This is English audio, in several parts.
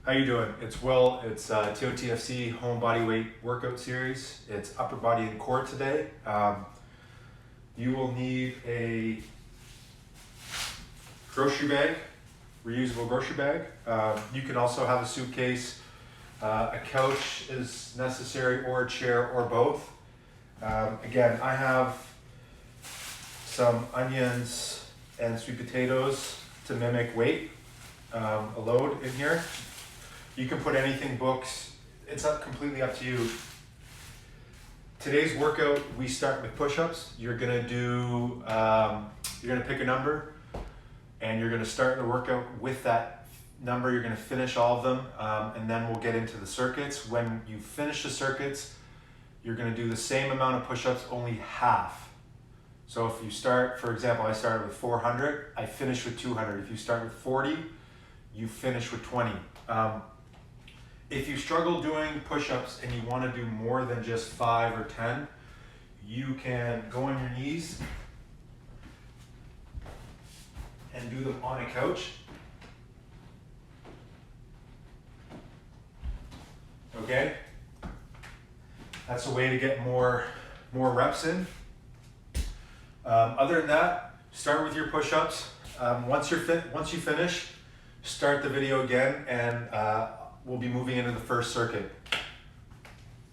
How you doing? It's Will. It's Totfc home body weight workout series. It's upper body and core today. You will need a grocery bag, reusable grocery bag. You can also have a suitcase. A couch is necessary, or a chair, or both. Again, I have some onions and sweet potatoes to mimic weight, a load in here. You can put anything, books, it's completely up to you. Today's workout, we start with push-ups. You're gonna pick a number and you're gonna start the workout with that number. You're gonna finish all of them, and then we'll get into the circuits. When you finish the circuits, you're gonna do the same amount of push-ups, only half. So if you start, for example, I started with 400, I finish with 200. If you start with 40, you finish with 20. If you struggle doing push-ups and you want to do more than just 5 or 10, you can go on your knees and do them on a couch. Okay? That's a way to get more reps in. Other than that, start with your push-ups. Once you finish, start the video again, and we'll be moving into the first circuit.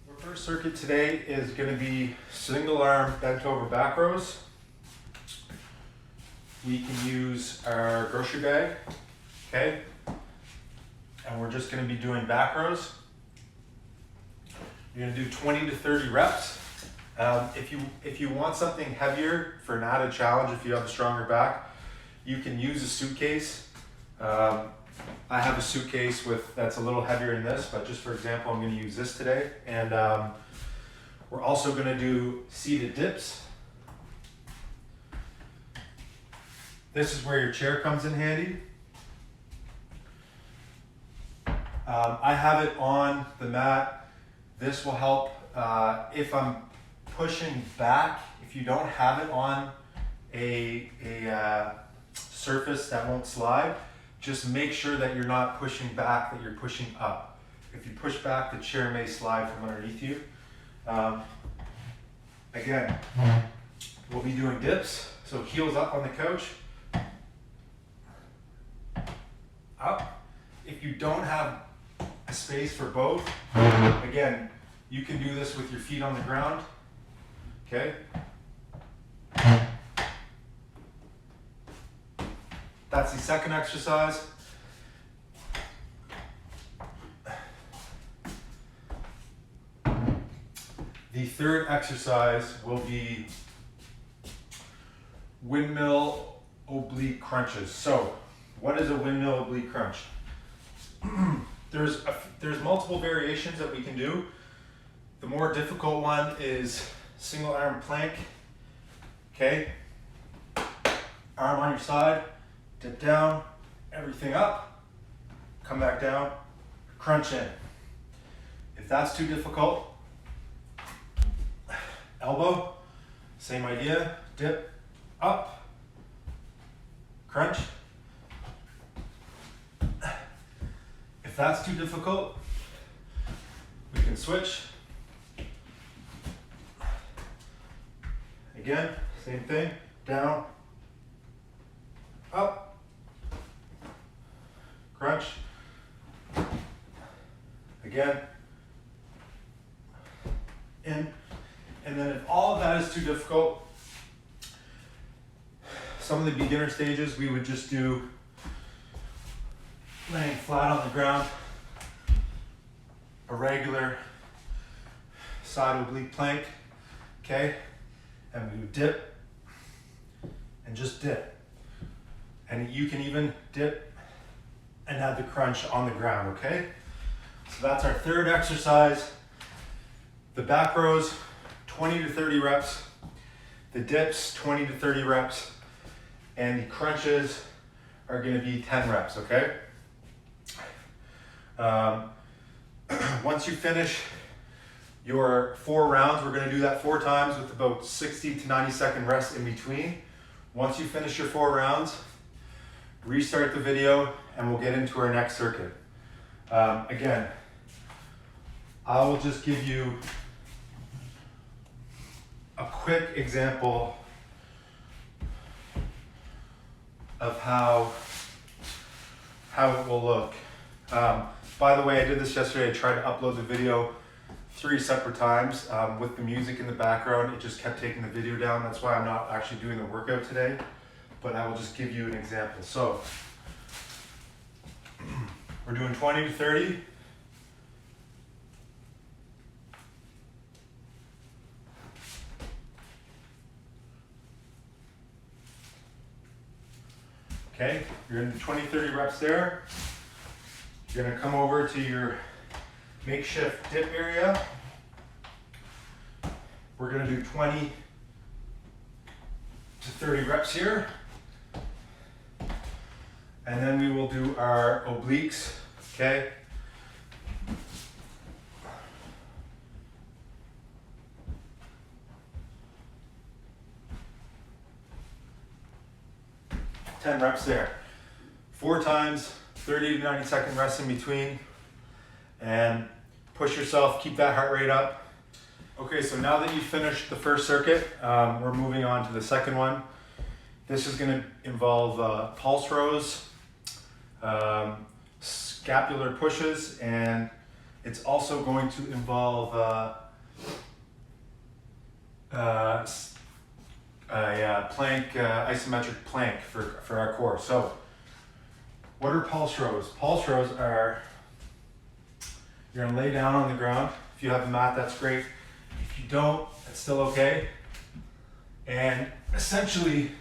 Our first circuit today is going to be single arm bent over back rows. We can use our grocery bag, okay? And we're just going to be doing back rows. You're going to do 20 to 30 reps. If you want something heavier for an added challenge, if you have a stronger back, you can use a suitcase. I have a suitcase that's a little heavier than this, but just for example, I'm going to use this today. And we're also going to do seated dips. This is where your chair comes in handy. I have it on the mat. This will help if I'm pushing back. If you don't have it on a surface that won't slide, just make sure that you're not pushing back, that you're pushing up. If you push back, the chair may slide from underneath you. Again, we'll be doing dips. So heels up on the couch. Up. If you don't have a space for both, again, you can do this with your feet on the ground. Okay? That's the second exercise. The third exercise will be windmill oblique crunches. So, what is a windmill oblique crunch? There's multiple variations that we can do. The more difficult one is single arm plank. Okay? Arm on your side. Dip down, everything up, come back down, crunch in. If that's too difficult, elbow, same idea, dip, up, crunch. If that's too difficult, we can switch. Again, same thing, down, up, crunch, again, in, and then if all of that is too difficult, some of the beginner stages we would just do laying flat on the ground, a regular side oblique plank, okay, and we would dip and just dip, and you can even dip and have the crunch on the ground, okay? So that's our third exercise. The back rows, 20 to 30 reps. The dips, 20 to 30 reps. And the crunches are gonna be 10 reps, okay? Once you finish your 4 rounds, we're gonna do that 4 times with about 60 to 90 second rest in between. Once you finish your 4 rounds, restart the video and we'll get into our next circuit. Again, I will just give you a quick example of how it will look. By the way, I did this yesterday. I tried to upload the video 3 separate times with the music in the background. It just kept taking the video down. That's why I'm not actually doing the workout today, but I will just give you an example. So we're doing 20 to 30. Okay, you're in 20, 30 reps there. You're gonna come over to your makeshift dip area. We're gonna do 20 to 30 reps here. And then we will do our obliques, okay? Ten reps there. 4 times, 30 to 90 second rest in between. And push yourself, keep that heart rate up. Okay, so now that you've finished the first circuit, we're moving on to the second one. This is gonna involve pulse rows, scapular pushes, and it's also going to involve plank, isometric plank for our core. So what are pulse rows? Pulse rows are, you're gonna lay down on the ground. If you have a mat, that's great. If you don't, it's still okay. And essentially,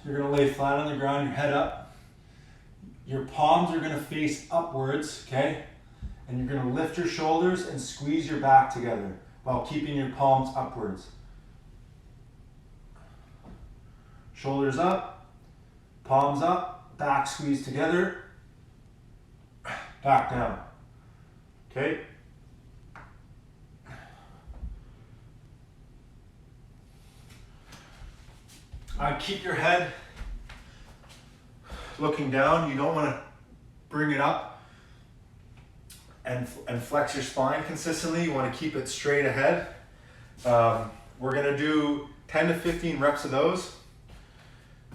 you're gonna lay flat on the ground, your head up. Your palms are gonna face upwards, okay? And you're gonna lift your shoulders and squeeze your back together while keeping your palms upwards. Shoulders up, palms up, back squeeze together, back down, okay? Keep your head looking down. You don't want to bring it up and flex your spine consistently. You want to keep it straight ahead. We're going to do 10 to 15 reps of those.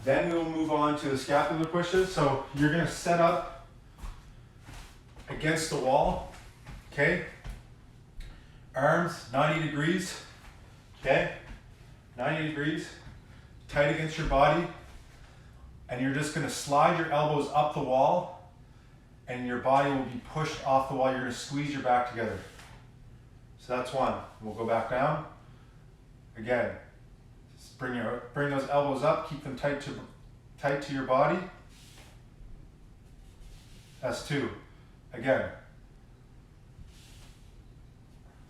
Then we will move on to the scapular pushes. So you're going to set up against the wall, okay? Arms 90 degrees, okay? 90 degrees, tight against your body. And you're just going to slide your elbows up the wall and your body will be pushed off the wall. You're going to squeeze your back together. So that's one. We'll go back down. Again, just bring those elbows up, keep them tight to your body. That's 2. Again.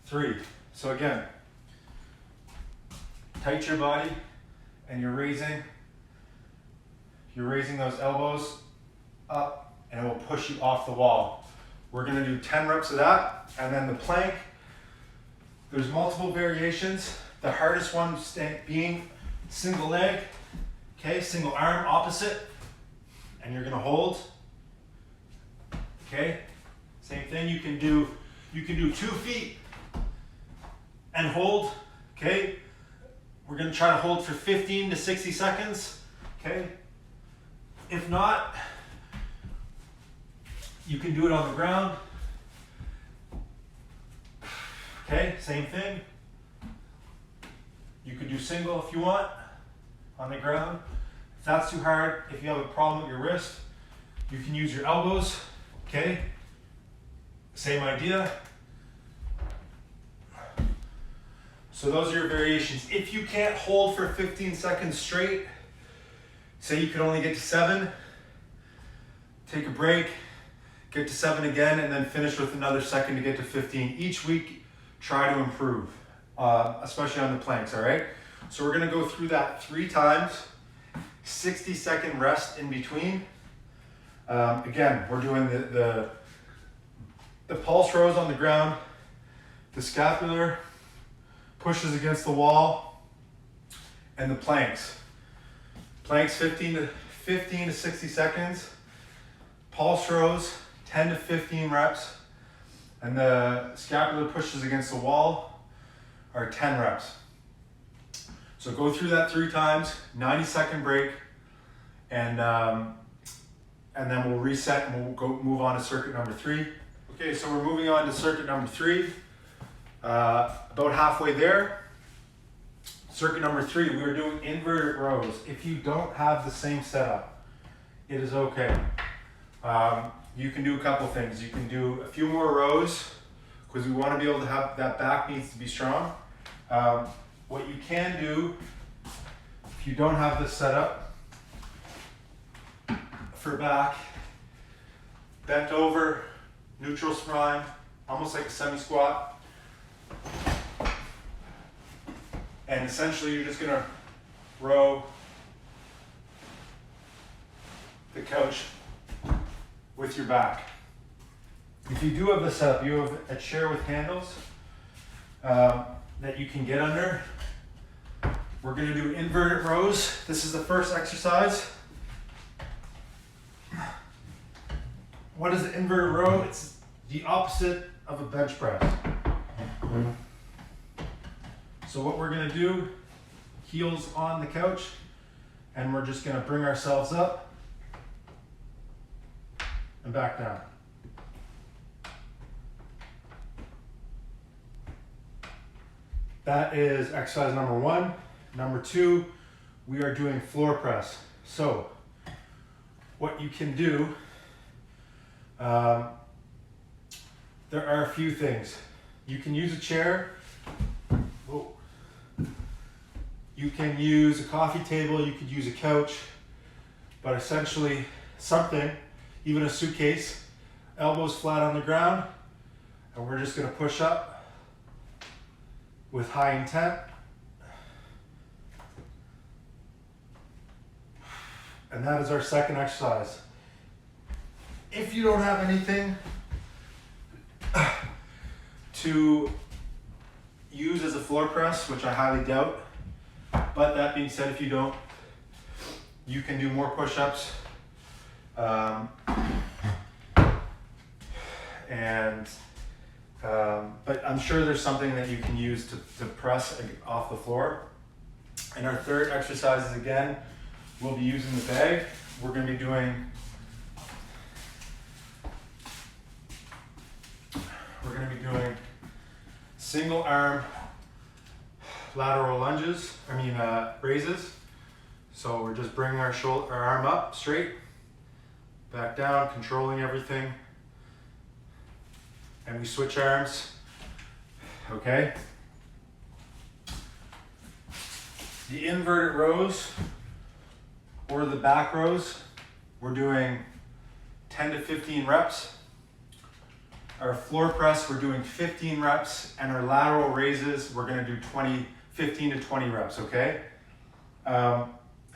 3. So again, tight your body and you're raising those elbows up and it will push you off the wall. We're gonna do 10 reps of that. And then the plank, there's multiple variations. The hardest one being single leg, okay, single arm opposite, and you're gonna hold, okay? Same thing, you can do 2 feet and hold, okay? We're gonna try to hold for 15 to 60 seconds, okay? If not, you can do it on the ground, okay? Same thing. You could do single if you want, on the ground. If that's too hard, if you have a problem with your wrist, you can use your elbows, okay? Same idea. So those are your variations. If you can't hold for 15 seconds straight, say you could only get to 7, take a break, get to 7 again, and then finish with another second to get to 15. Each week, try to improve, especially on the planks, all right? So we're gonna go through that 3 times, 60-second rest in between. Again, we're doing the pulse rows on the ground, the scapular pushes against the wall, and the planks. Planks 15 to 60 seconds, pulse rows 10 to 15 reps, and the scapular pushes against the wall are 10 reps. So go through that 3 times, 90-second break, and then we'll reset and we'll move on to circuit number 3. Okay, so we're moving on to circuit number 3. About halfway there. Circuit number 3, we are doing inverted rows. If you don't have the same setup, it is okay. You can do a couple things. You can do a few more rows because we want to be able to have that back needs to be strong. What you can do if you don't have this set up for back, bent over, neutral spine, almost like a semi-squat. And essentially you're just gonna row the couch with your back. If you do have the setup, you have a chair with handles that you can get under. We're gonna do inverted rows. This is the first exercise. What is an inverted row? It's the opposite of a bench press. So what we're gonna do, heels on the couch, and we're just gonna bring ourselves up and back down. That is exercise number 1. Number 2, we are doing floor press. So what you can do, there are a few things. You can use a chair. You can use a coffee table, you could use a couch, but essentially something, even a suitcase, elbows flat on the ground, and we're just gonna push up with high intent. And that is our second exercise. If you don't have anything to use as a floor press, which I highly doubt, but that being said, if you don't, you can do more push-ups. But I'm sure there's something that you can use to press off the floor. And our third exercise is, again, we'll be using the bag. We're going to be doing single arm lateral lunges, raises. So we're just bringing our arm up straight, back down, controlling everything. And we switch arms, okay? The inverted rows or the back rows, we're doing 10 to 15 reps. Our floor press, we're doing 15 reps, and our lateral raises, we're gonna do 15 to 20 reps, okay?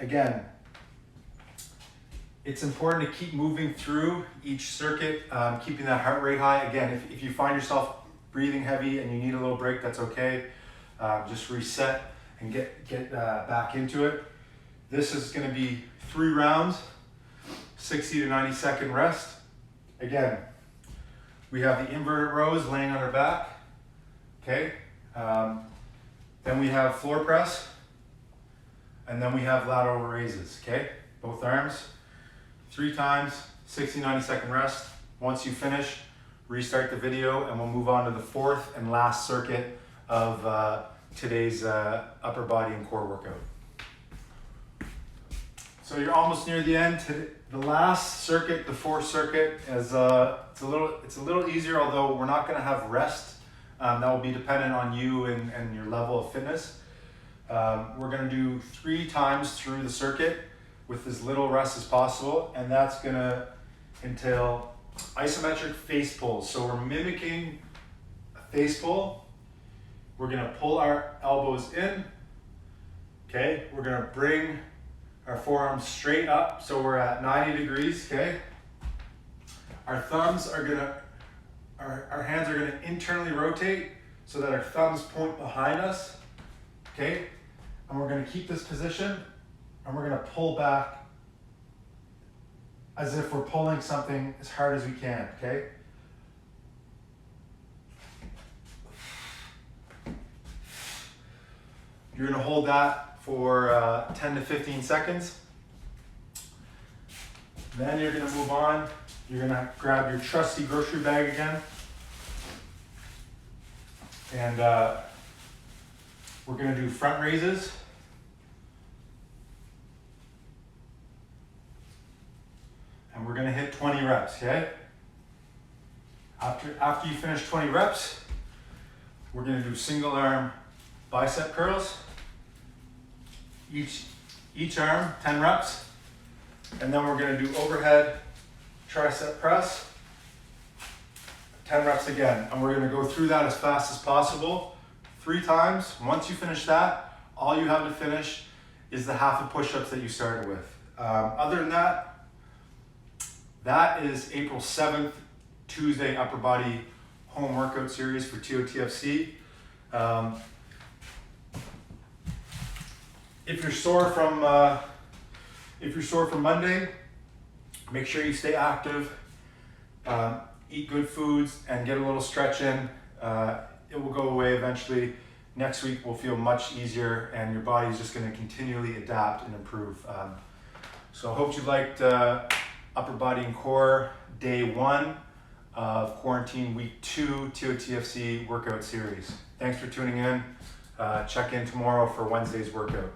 Again, it's important to keep moving through each circuit, keeping that heart rate high. Again, if you find yourself breathing heavy and you need a little break, that's okay. Just reset and get back into it. This is gonna be 3 rounds, 60 to 90-second rest. Again, we have the inverted rows laying on our back, okay? Then we have floor press, and then we have lateral raises, okay? Both arms, 3 times, 60, 90-second rest. Once you finish, restart the video, and we'll move on to the 4th and last circuit of today's upper body and core workout. So you're almost near the end. The last circuit, the 4th circuit, is it's a little easier, although we're not going to have rest. That will be dependent on you and your level of fitness. We're going to do 3 times through the circuit with as little rest as possible, and that's going to entail isometric face pulls. So we're mimicking a face pull. We're going to pull our elbows in. Okay, we're going to bring our forearms straight up, so we're at 90 degrees, okay? Our thumbs are gonna, our hands are gonna internally rotate so that our thumbs point behind us, okay? And we're gonna keep this position, and we're gonna pull back as if we're pulling something as hard as we can, okay? You're gonna hold that for 10 to 15 seconds. Then you're gonna move on. You're gonna grab your trusty grocery bag again. And we're gonna do front raises. And we're gonna hit 20 reps, okay? After you finish 20 reps, we're gonna do single arm bicep curls. Each arm, 10 reps. And then we're gonna do overhead tricep press, 10 reps again. And we're gonna go through that as fast as possible, 3 times. Once you finish that, all you have to finish is the half of push-ups that you started with. Other than that, that is April 7th, Tuesday upper body home workout series for Totfc. If you're sore from Monday, make sure you stay active, eat good foods, and get a little stretch in. It will go away eventually. Next week will feel much easier, and your body is just going to continually adapt and improve. So I hope you liked Upper Body and Core Day 1 of Quarantine Week 2 Totfc workout series. Thanks for tuning in. Check in tomorrow for Wednesday's workout.